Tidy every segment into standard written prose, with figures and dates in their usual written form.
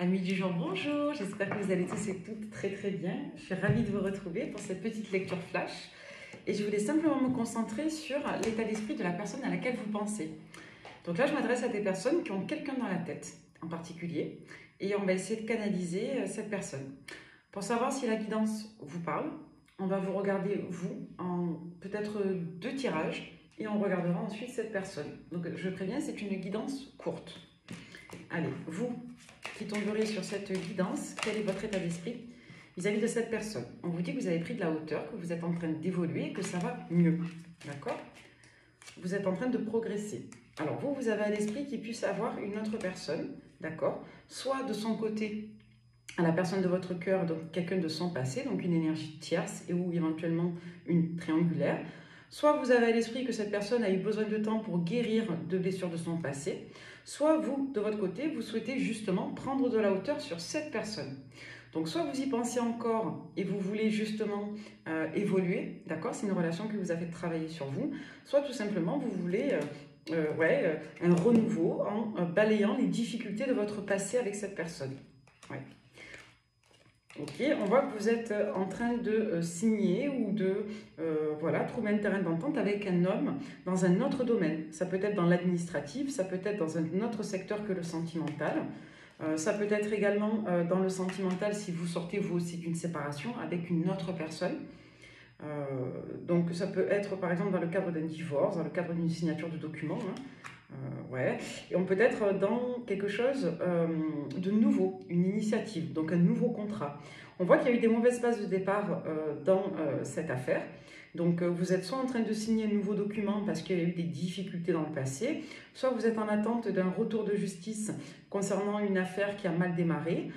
Amis du jour, bonjour, j'espère que vous allez tous et toutes très très bien. Je suis ravie de vous retrouver pour cette petite lecture flash et je voulais simplement me concentrer sur l'état d'esprit de la personne à laquelle vous pensez. Donc là, je m'adresse à des personnes qui ont quelqu'un dans la tête en particulier et on va essayer de canaliser cette personne. Pour savoir si la guidance vous parle, on va vous regarder vous en peut-être 2 tirages et on regardera ensuite cette personne. Donc je préviens, c'est une guidance courte. Allez, vous qui tomberez sur cette guidance, quel est votre état d'esprit vis-à-vis de cette personne? On vous dit que vous avez pris de la hauteur, que vous êtes en train d'évoluer et que ça va mieux. D'accord? Vous êtes en train de progresser. Alors vous avez à l'esprit qu'il puisse avoir une autre personne, d'accord? Soit de son côté, à la personne de votre cœur, donc quelqu'un de son passé, donc une énergie tierce et ou éventuellement une triangulaire. Soit vous avez à l'esprit que cette personne a eu besoin de temps pour guérir de blessures de son passé. Soit vous, de votre côté, vous souhaitez justement prendre de la hauteur sur cette personne. Donc soit vous y pensez encore et vous voulez justement évoluer, d'accord? C'est une relation qui vous a fait travailler sur vous. Soit tout simplement vous voulez un renouveau en balayant les difficultés de votre passé avec cette personne. Ouais. Ok, on voit que vous êtes en train de signer ou de trouver un terrain d'entente avec un homme dans un autre domaine. Ça peut être dans l'administratif, ça peut être dans un autre secteur que le sentimental. Ça peut être également dans le sentimental si vous sortez vous aussi d'une séparation avec une autre personne. Donc ça peut être par exemple dans le cadre d'un divorce, dans le cadre d'une signature de document. Et on peut être dans quelque chose de nouveau, une initiative, donc un nouveau contrat. On voit qu'il y a eu des mauvaises phases de départ dans cette affaire. Donc vous êtes soit en train de signer un nouveau document parce qu'il y a eu des difficultés dans le passé, soit vous êtes en attente d'un retour de justice concernant une affaire qui a mal démarré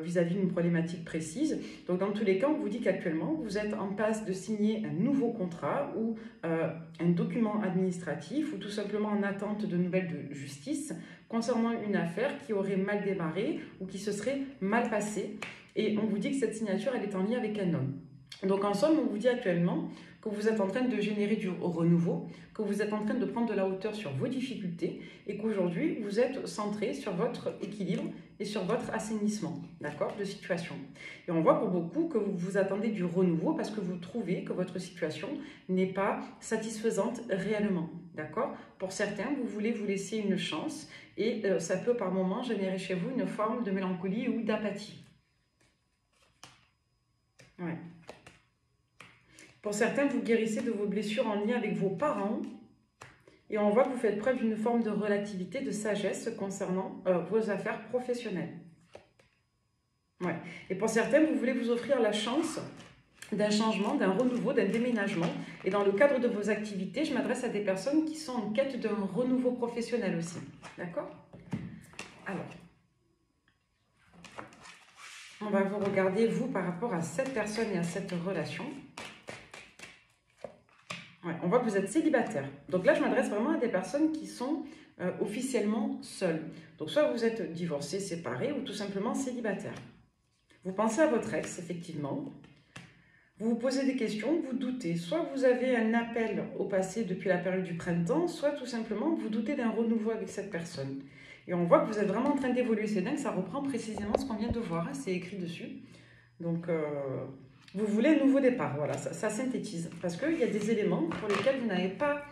vis-à-vis d'une problématique précise. Donc dans tous les cas, on vous dit qu'actuellement, vous êtes en passe de signer un nouveau contrat ou un document administratif ou tout simplement en attente de nouvelles de justice concernant une affaire qui aurait mal démarré ou qui se serait mal passée. Et on vous dit que cette signature, elle est en lien avec un homme. Donc en somme, on vous dit actuellement que vous êtes en train de générer du renouveau, que vous êtes en train de prendre de la hauteur sur vos difficultés et qu'aujourd'hui, vous êtes centré sur votre équilibre et sur votre assainissement, d'accord, de situation. Et on voit pour beaucoup que vous vous attendez du renouveau parce que vous trouvez que votre situation n'est pas satisfaisante réellement, d'accord. Pour certains, vous voulez vous laisser une chance et ça peut par moments générer chez vous une forme de mélancolie ou d'apathie. Ouais. Pour certains, vous guérissez de vos blessures en lien avec vos parents et on voit que vous faites preuve d'une forme de relativité, de sagesse concernant vos affaires professionnelles. Ouais. Et pour certains, vous voulez vous offrir la chance d'un changement, d'un renouveau, d'un déménagement. Et dans le cadre de vos activités, je m'adresse à des personnes qui sont en quête d'un renouveau professionnel aussi. D'accord? Alors, on va vous regarder, vous, par rapport à cette personne et à cette relation. Ouais, on voit que vous êtes célibataire. Donc là, je m'adresse vraiment à des personnes qui sont officiellement seules. Donc soit vous êtes divorcé, séparé ou tout simplement célibataire. Vous pensez à votre ex, effectivement. Vous vous posez des questions, vous doutez. Soit vous avez un appel au passé depuis la période du printemps, soit tout simplement vous doutez d'un renouveau avec cette personne. Et on voit que vous êtes vraiment en train d'évoluer. C'est dingue, ça reprend précisément ce qu'on vient de voir. Hein, c'est écrit dessus. Donc... vous voulez un nouveau départ, voilà, ça synthétise. Parce qu'il y a des éléments pour lesquels vous n'avez pas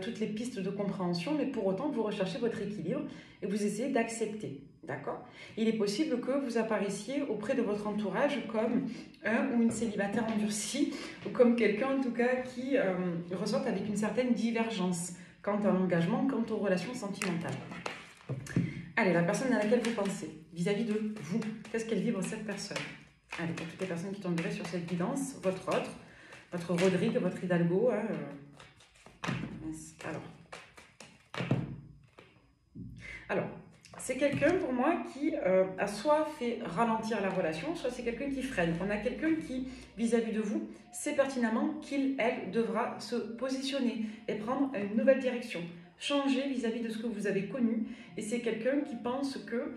toutes les pistes de compréhension, mais pour autant, vous recherchez votre équilibre et vous essayez d'accepter, d'accord? Il est possible que vous apparaissiez auprès de votre entourage comme un ou une célibataire endurcie, ou comme quelqu'un en tout cas qui ressorte avec une certaine divergence quant à l'engagement, quant aux relations sentimentales. Allez, la personne à laquelle vous pensez, vis-à-vis de vous, qu'est-ce qu'elle vibre cette personne? Allez, pour toutes les personnes qui tomberaient sur cette guidance, votre autre, votre Rodrigue, votre Hidalgo. Alors, c'est quelqu'un pour moi qui a soit fait ralentir la relation, soit c'est quelqu'un qui freine. On a quelqu'un qui, vis-à-vis de vous, sait pertinemment qu'il, elle, devra se positionner et prendre une nouvelle direction. Changer vis-à-vis de ce que vous avez connu. Et c'est quelqu'un qui pense que...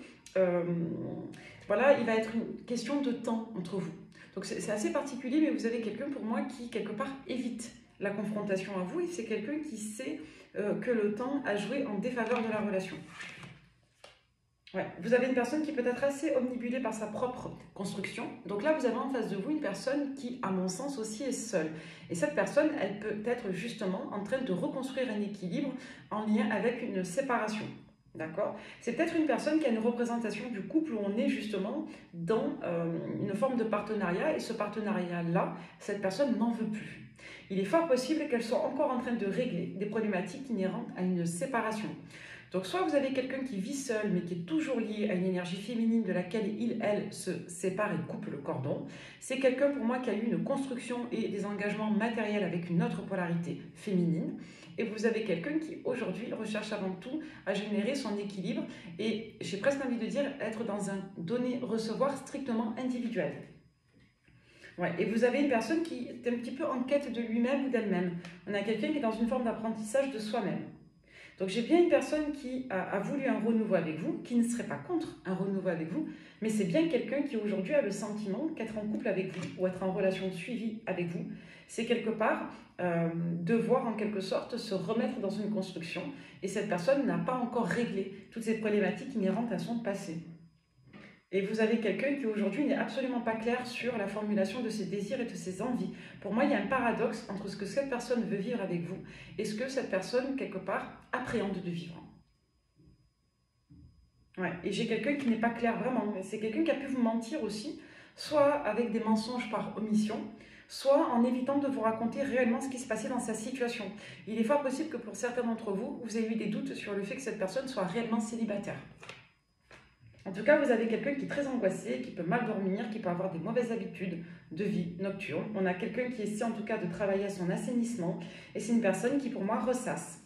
voilà, il va être une question de temps entre vous. Donc c'est assez particulier, mais vous avez quelqu'un pour moi qui, quelque part, évite la confrontation à vous. Et c'est quelqu'un qui sait que le temps a joué en défaveur de la relation. Ouais. Vous avez une personne qui peut être assez omnibulée par sa propre construction. Donc là, vous avez en face de vous une personne qui, à mon sens, aussi est seule. Et cette personne, elle peut être justement en train de reconstruire un équilibre en lien avec une séparation. D'accord? C'est peut-être une personne qui a une représentation du couple où on est justement dans une forme de partenariat. Et ce partenariat-là, cette personne n'en veut plus. Il est fort possible qu'elle soit encore en train de régler des problématiques inhérentes à une séparation. Donc soit vous avez quelqu'un qui vit seul mais qui est toujours lié à une énergie féminine de laquelle il, elle, se sépare et coupe le cordon. C'est quelqu'un pour moi qui a eu une construction et des engagements matériels avec une autre polarité féminine. Et vous avez quelqu'un qui aujourd'hui recherche avant tout à générer son équilibre et j'ai presque envie de dire être dans un donner-recevoir strictement individuel. Ouais, et vous avez une personne qui est un petit peu en quête de lui-même ou d'elle-même. On a quelqu'un qui est dans une forme d'apprentissage de soi-même. Donc j'ai bien une personne qui a voulu un renouveau avec vous, qui ne serait pas contre un renouveau avec vous, mais c'est bien quelqu'un qui aujourd'hui a le sentiment qu'être en couple avec vous ou être en relation de suivi avec vous, c'est quelque part devoir en quelque sorte se remettre dans une construction et cette personne n'a pas encore réglé toutes ces problématiques inhérentes à son passé. Et vous avez quelqu'un qui aujourd'hui n'est absolument pas clair sur la formulation de ses désirs et de ses envies. Pour moi, il y a un paradoxe entre ce que cette personne veut vivre avec vous et ce que cette personne, quelque part, appréhende de vivre. Ouais. Et j'ai quelqu'un qui n'est pas clair vraiment. C'est quelqu'un qui a pu vous mentir aussi, soit avec des mensonges par omission, soit en évitant de vous raconter réellement ce qui se passait dans sa situation. Il est fort possible que pour certains d'entre vous, vous ayez eu des doutes sur le fait que cette personne soit réellement célibataire. En tout cas, vous avez quelqu'un qui est très angoissé, qui peut mal dormir, qui peut avoir des mauvaises habitudes de vie nocturne. On a quelqu'un qui essaie en tout cas de travailler à son assainissement. Et c'est une personne qui, pour moi, ressasse.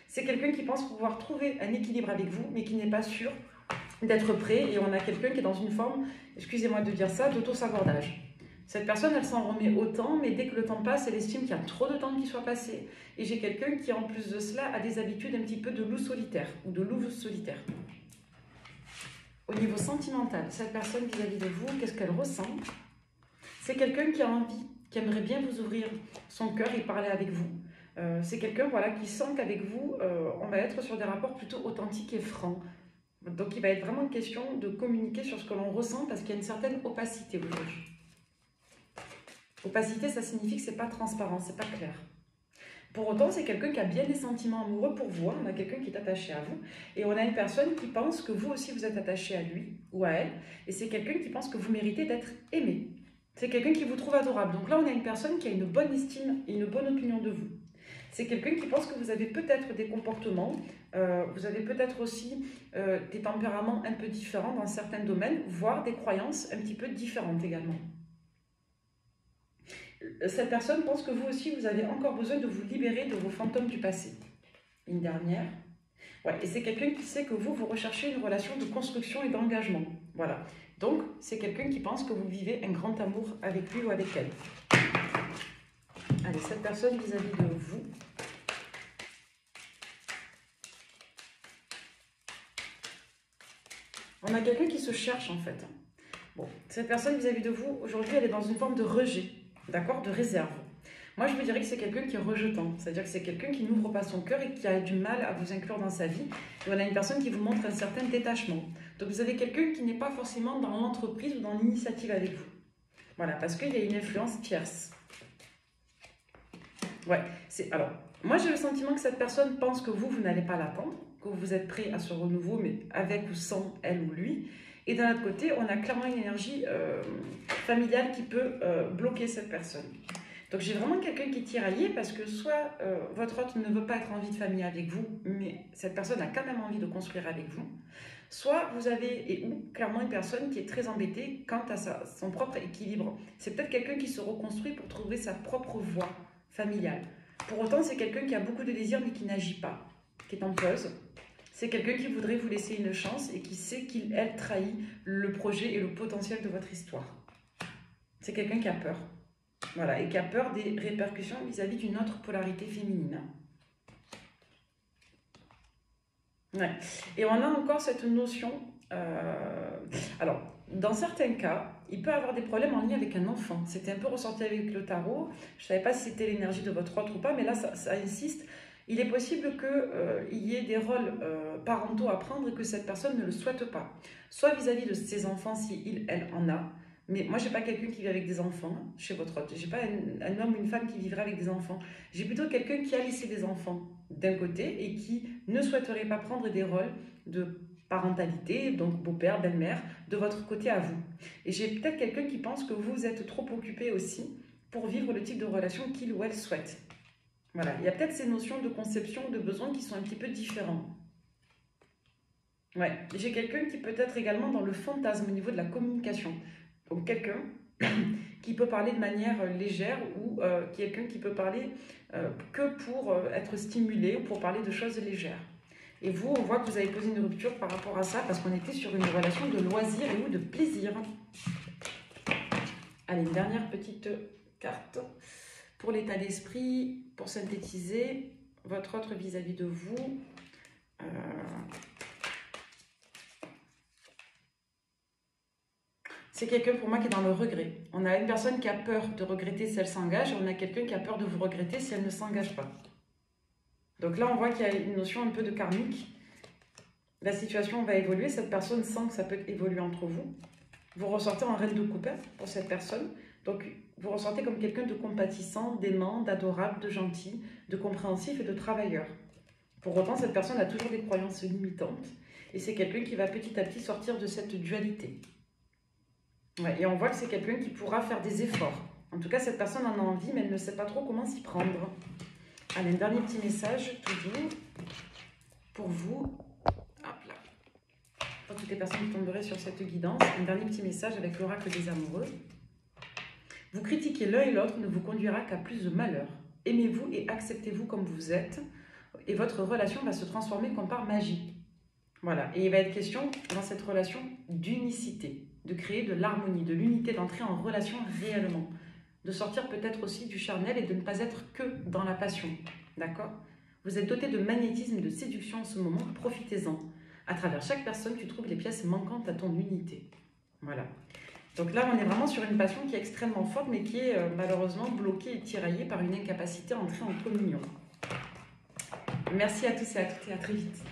C'est quelqu'un qui pense pouvoir trouver un équilibre avec vous, mais qui n'est pas sûr d'être prêt. Et on a quelqu'un qui est dans une forme, excusez-moi de dire ça, d'auto-savordage. Cette personne, elle s'en remet autant, mais dès que le temps passe, elle estime qu'il y a trop de temps qui soit passé. Et j'ai quelqu'un qui, en plus de cela, a des habitudes un petit peu de loup solitaire ou de louve solitaire. Au niveau sentimental, cette personne vis-à-vis de vous, qu'est-ce qu'elle ressent? C'est quelqu'un qui a envie, qui aimerait bien vous ouvrir son cœur et parler avec vous. C'est quelqu'un voilà, qui sent qu'avec vous, on va être sur des rapports plutôt authentiques et francs. Donc il va être vraiment question de communiquer sur ce que l'on ressent parce qu'il y a une certaine opacité aujourd'hui. Opacité, ça signifie que ce n'est pas transparent, ce n'est pas clair. Pour autant, c'est quelqu'un qui a bien des sentiments amoureux pour vous. On a quelqu'un qui est attaché à vous. Et on a une personne qui pense que vous aussi, vous êtes attaché à lui ou à elle. Et c'est quelqu'un qui pense que vous méritez d'être aimé. C'est quelqu'un qui vous trouve adorable. Donc là, on a une personne qui a une bonne estime et une bonne opinion de vous. C'est quelqu'un qui pense que vous avez peut-être des comportements, vous avez peut-être aussi des tempéraments un peu différents dans certains domaines, voire des croyances un petit peu différentes également. Cette personne pense que vous aussi, vous avez encore besoin de vous libérer de vos fantômes du passé. Une dernière. Ouais, et c'est quelqu'un qui sait que vous recherchez une relation de construction et d'engagement. Voilà. Donc, c'est quelqu'un qui pense que vous vivez un grand amour avec lui ou avec elle. Allez, cette personne vis-à-vis de vous. On a quelqu'un qui se cherche en fait. Bon, cette personne vis-à-vis de vous, aujourd'hui, elle est dans une forme de rejet. D'accord, de réserve. Moi, je vous dirais que c'est quelqu'un qui est rejetant. C'est-à-dire que c'est quelqu'un qui n'ouvre pas son cœur et qui a du mal à vous inclure dans sa vie. Et on a une personne qui vous montre un certain détachement. Donc, vous avez quelqu'un qui n'est pas forcément dans l'entreprise ou dans l'initiative avec vous. Voilà, parce qu'il y a une influence tierce. Ouais, alors, moi, j'ai le sentiment que cette personne pense que vous n'allez pas l'attendre, que vous êtes prêt à ce renouveau, mais avec ou sans elle ou lui. Et d'un autre côté, on a clairement une énergie familiale qui peut bloquer cette personne. Donc j'ai vraiment quelqu'un qui tire à lier parce que soit votre hôte ne veut pas être en vie de famille avec vous, mais cette personne a quand même envie de construire avec vous. Soit vous avez, ou clairement une personne qui est très embêtée quant à son propre équilibre. C'est peut-être quelqu'un qui se reconstruit pour trouver sa propre voie familiale. Pour autant, c'est quelqu'un qui a beaucoup de désirs mais qui n'agit pas, qui est en pause. C'est quelqu'un qui voudrait vous laisser une chance et qui sait qu'elle trahit le projet et le potentiel de votre histoire. C'est quelqu'un qui a peur. Voilà, et qui a peur des répercussions vis-à-vis d'une autre polarité féminine. Ouais. Et on a encore cette notion... alors, dans certains cas, il peut avoir des problèmes en lien avec un enfant. C'était un peu ressorti avec le tarot. Je ne savais pas si c'était l'énergie de votre autre ou pas, mais là, ça insiste. Il est possible qu'il y ait des rôles parentaux à prendre et que cette personne ne le souhaite pas. Soit vis-à-vis de ses enfants, si il, elle en a. Mais moi, je n'ai pas quelqu'un qui vit avec des enfants chez votre hôte. Je n'ai pas un homme ou une femme qui vivrait avec des enfants. J'ai plutôt quelqu'un qui a laissé des enfants d'un côté et qui ne souhaiterait pas prendre des rôles de parentalité, donc beau-père, belle-mère, de votre côté à vous. Et j'ai peut-être quelqu'un qui pense que vous êtes trop occupé aussi pour vivre le type de relation qu'il ou elle souhaite. Voilà, il y a peut-être ces notions de conception, de besoin qui sont un petit peu différents. Ouais, j'ai quelqu'un qui peut être également dans le fantasme au niveau de la communication. Donc quelqu'un qui peut parler de manière légère ou quelqu'un qui peut parler que pour être stimulé ou pour parler de choses légères. Et vous, on voit que vous avez posé une rupture par rapport à ça parce qu'on était sur une relation de loisir et ou de plaisir. Allez, une dernière petite carte pour l'état d'esprit, pour synthétiser votre autre vis-à-vis de vous. C'est quelqu'un pour moi qui est dans le regret. On a une personne qui a peur de regretter si elle s'engage et on a quelqu'un qui a peur de vous regretter si elle ne s'engage pas. Donc là, on voit qu'il y a une notion un peu de karmique. La situation va évoluer, cette personne sent que ça peut évoluer entre vous. Vous ressortez en reine de coupe pour cette personne. Donc, vous ressortez comme quelqu'un de compatissant, d'aimant, d'adorable, de gentil, de compréhensif et de travailleur. Pour autant, cette personne a toujours des croyances limitantes. Et c'est quelqu'un qui va petit à petit sortir de cette dualité. Ouais, et on voit que c'est quelqu'un qui pourra faire des efforts. En tout cas, cette personne en a envie, mais elle ne sait pas trop comment s'y prendre. Allez, un dernier petit message, toujours, pour vous. Hop là. Pour toutes les personnes qui tomberaient sur cette guidance, un dernier petit message avec l'oracle des amoureux. Vous critiquer l'un et l'autre ne vous conduira qu'à plus de malheur. Aimez-vous et acceptez-vous comme vous êtes, et votre relation va se transformer comme par magie. Voilà, et il va être question dans cette relation d'unicité, de créer de l'harmonie, de l'unité, d'entrer en relation réellement, de sortir peut-être aussi du charnel et de ne pas être que dans la passion, d'accord? Vous êtes doté de magnétisme et de séduction en ce moment, profitez-en. À travers chaque personne, tu trouves les pièces manquantes à ton unité. Voilà. Donc là, on est vraiment sur une passion qui est extrêmement forte, mais qui est malheureusement bloquée et tiraillée par une incapacité à entrer en communion. Merci à tous et à toutes et à très vite.